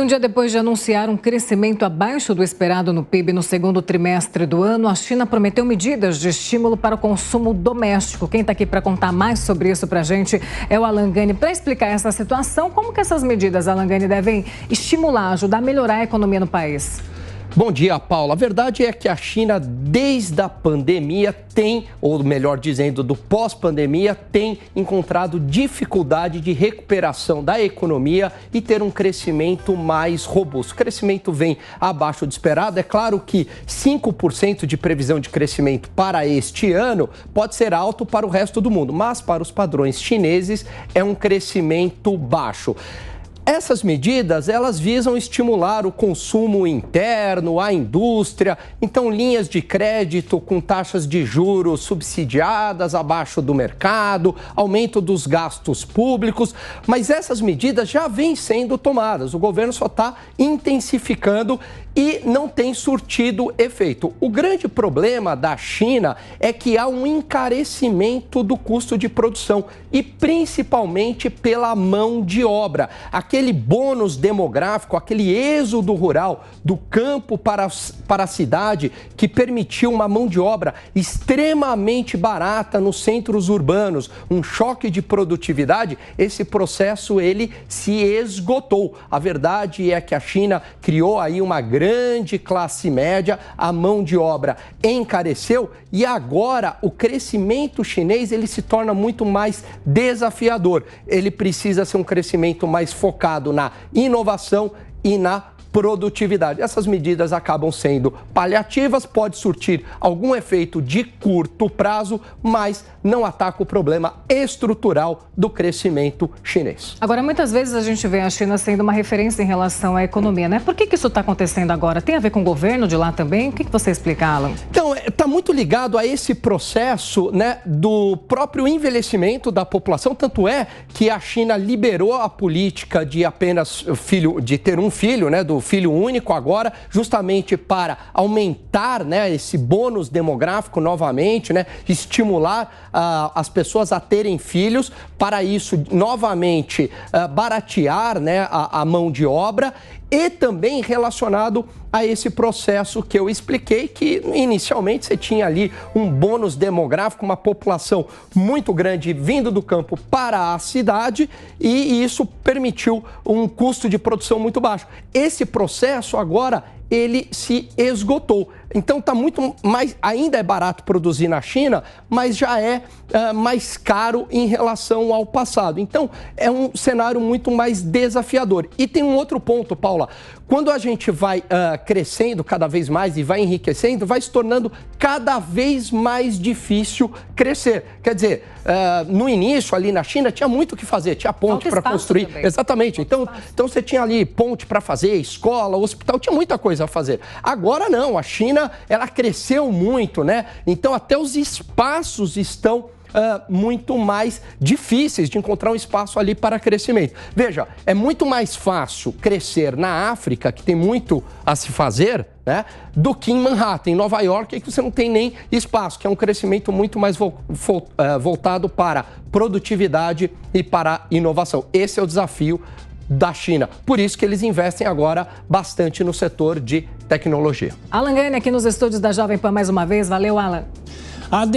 Um dia depois de anunciar um crescimento abaixo do esperado no PIB no segundo trimestre do ano, a China prometeu medidas de estímulo para o consumo doméstico. Quem está aqui para contar mais sobre isso para a gente é o Alan Gani. Para explicar essa situação, como que essas medidas, Alan Gani, devem estimular, ajudar a melhorar a economia no país? Bom dia, Paula. A verdade é que a China, desde a pandemia, ou melhor dizendo, do pós-pandemia, tem encontrado dificuldade de recuperação da economia e ter um crescimento mais robusto. O crescimento vem abaixo do esperado. É claro que 5% de previsão de crescimento para este ano pode ser alto para o resto do mundo, mas para os padrões chineses é um crescimento baixo. Essas medidas, elas visam estimular o consumo interno, a indústria, então linhas de crédito com taxas de juros subsidiadas abaixo do mercado, aumento dos gastos públicos, mas essas medidas já vêm sendo tomadas, o governo só está intensificando e não tem surtido efeito. O grande problema da China é que há um encarecimento do custo de produção e principalmente pela mão de obra. Aquele bônus demográfico, aquele êxodo rural do campo para a cidade que permitiu uma mão de obra extremamente barata nos centros urbanos, um choque de produtividade, esse processo ele se esgotou. A verdade é que a China criou aí uma grande classe média, a mão de obra encareceu e agora o crescimento chinês ele se torna muito mais desafiador. Ele precisa ser um crescimento mais focado na inovação e na produtividade. Essas medidas acabam sendo paliativas, pode surtir algum efeito de curto prazo, mas não ataca o problema estrutural do crescimento chinês. Agora, muitas vezes a gente vê a China sendo uma referência em relação à economia, né? Por que isso está acontecendo agora? Tem a ver com o governo de lá também? O que você explica, Alan? Então, está muito ligado a esse processo, né, do próprio envelhecimento da população, tanto é que a China liberou a política de apenas ter um filho, né, do filho único agora, justamente para aumentar, né, esse bônus demográfico novamente, né, estimular as pessoas a terem filhos, para isso novamente baratear, né, a mão de obra e também relacionado a esse processo que eu expliquei, que inicialmente você tinha ali um bônus demográfico, uma população muito grande vindo do campo para a cidade e isso permitiu um custo de produção muito baixo. Esse processo agora ele se esgotou. Então está muito mais, ainda é barato produzir na China, mas já é mais caro em relação ao passado. Então é um cenário muito mais desafiador. E tem um outro ponto, Paula, quando a gente vai crescendo cada vez mais e vai enriquecendo, vai se tornando cada vez mais difícil crescer. Quer dizer, no início ali na China tinha muito o que fazer, tinha ponte para construir. Também. Exatamente. Então você tinha ali ponte para fazer, escola, hospital, tinha muita coisa a fazer. Agora não, a China ela cresceu muito, né? Então até os espaços estão muito mais difíceis de encontrar um espaço ali para crescimento. Veja, é muito mais fácil crescer na África, que tem muito a se fazer, né, do que em Manhattan, em Nova York, que você não tem nem espaço, que é um crescimento muito mais voltado para produtividade e para inovação. Esse é o desafio da China. Por isso que eles investem agora bastante no setor de tecnologia. Alan Gani aqui nos estúdios da Jovem Pan mais uma vez. Valeu, Alan.